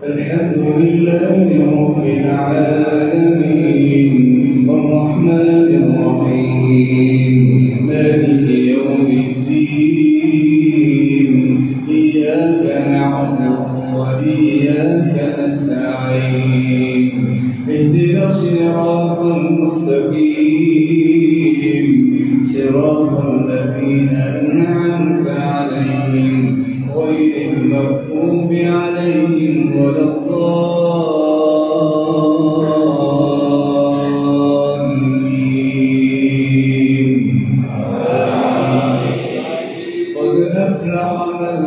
الحمد لله رب العالمين الرحمن الرحيم مالك يوم الدين إياك نعبد وإياك نستعين اهدنا الصراط المستقيم صراط الذين أنعمت عليهم غير المغضوب عليهم ولا الضالين. قد أفلح من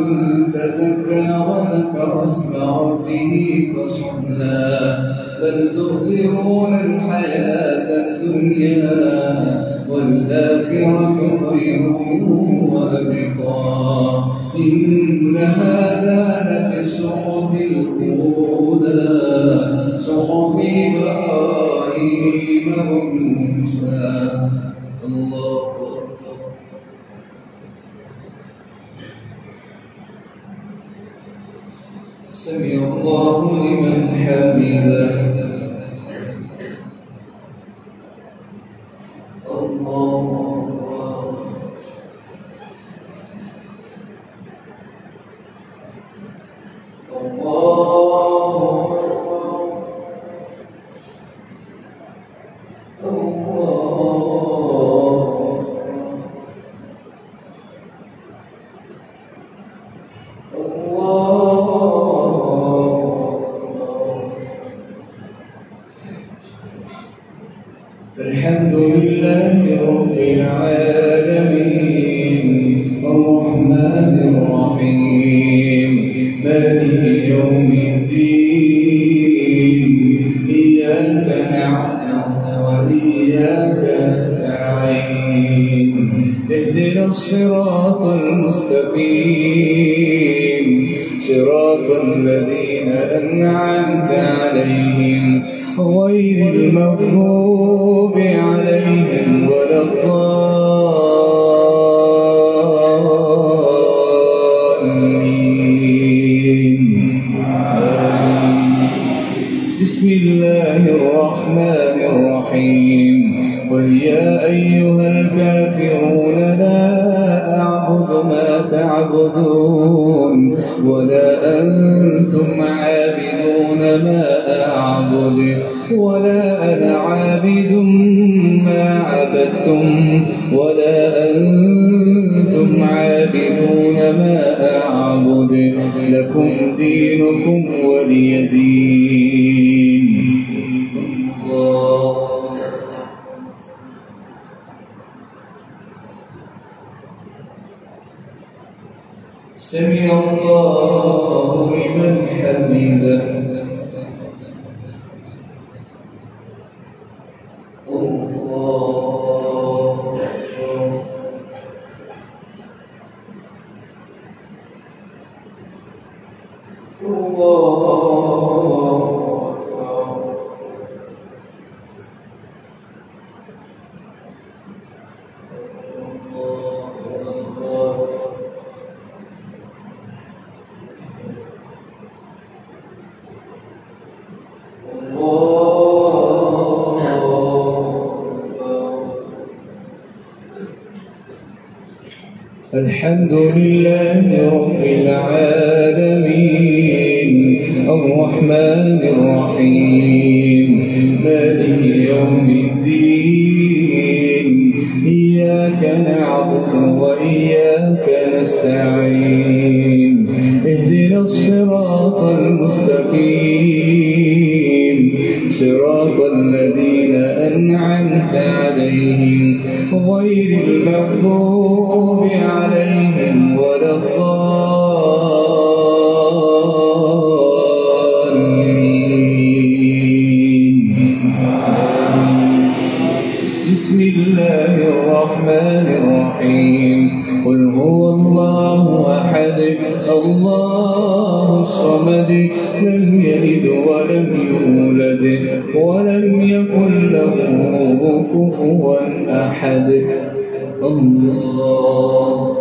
تزكى وذكر اسم ربه فصلى بل تؤثرون الحياة الدنيا والآخرة خير وأبقى إن هذا لفي الصحف الأولى صحف إبراهيم وموسى. الله أكبر. سمع الله لمن حمده. الله الحمد لله رب العالمين الرحمن الرحيم مالك يوم الدين إياك نعبد وإياك نستعين اهدنا الصراط المستقيم صراط الذين أنعمت عليهم غير المغضوب عليهم ولا الضالين. بسم الله الرحمن الرحيم قل يا أيها الكافرون لا أعبد ما تعبدون ولا أنتم عابدون ما أعبد ولا أنا عابد ما عبدتم ولا أنتم عابدون ما أعبد لكم دينكم ولي دين. الله سمع الله لمن حمده. الحمد لله رب العالمين الرحمن الرحيم مالك يوم الدين إياك نعبد وإياك نستعين اهدنا الصراط المستقيم صراط الذين أنعمت عليهم غير المغضوب عليهم ولا الضالين. بسم الله الرحمن الرحيم قل هو الله أحد الله الصمد لم يلد ولم يولد ولم يكن له كفوا أحد. الله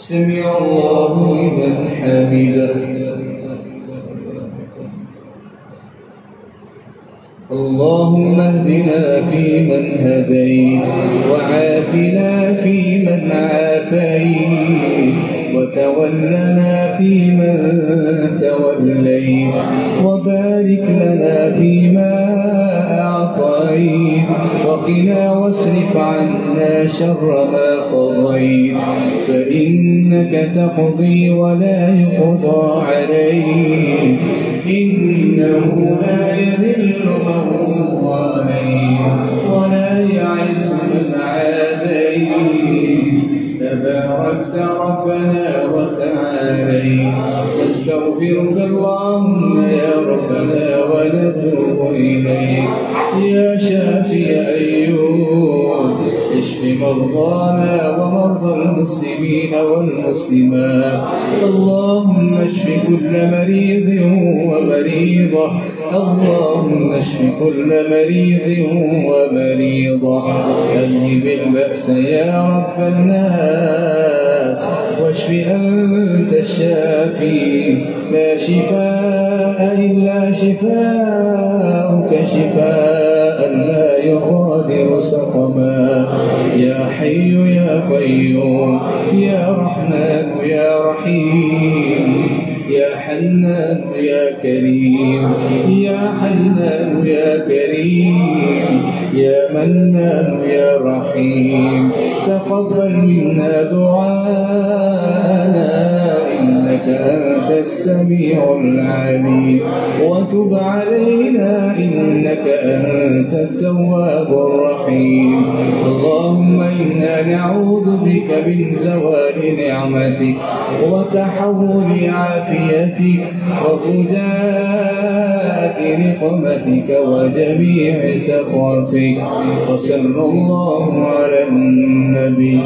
سمع الله لمن حمده. اللهم اهدنا فيمن هديت، وعافنا فيمن عافيت، وتولنا فيمن توليت، وبارك لنا فيما أعطيت، وقنا واصرف عنا شر ما قضيت، فإنك تقضي ولا يقضى عليك، إنه لا يذل من واليت ولا يعز من عاديت، تباركت ربنا وتعاليت. نستغفرك اللهم يا ربنا ونتوب إليك. يا شافي أيوب اشف مرضانا ومرضى المسلمين والمسلمات. اللهم اشف كل مريض ومريضة، اللهم اشف كل مريض ومريضة. أذهب البأس يا رب الناس، واشف أنت الشافي، لا شفاء إلا شفاءك، شفاء لا يغادر سقما. يا حي يا قيوم، يا رحمن يا رحيم، يا حنان يا كريم، يا حنان يا كريم، يا منان يا رحيم. تقبل منا دعاءنا إنك أنت السميع العليم، وتب علينا إنك أنت التواب الرحيم. اللهم إنا نعوذ بك من زوال نعمتك وتحول عافيتك وفجاءة نقمتك وجميع سخطك. وصلى الله على النبي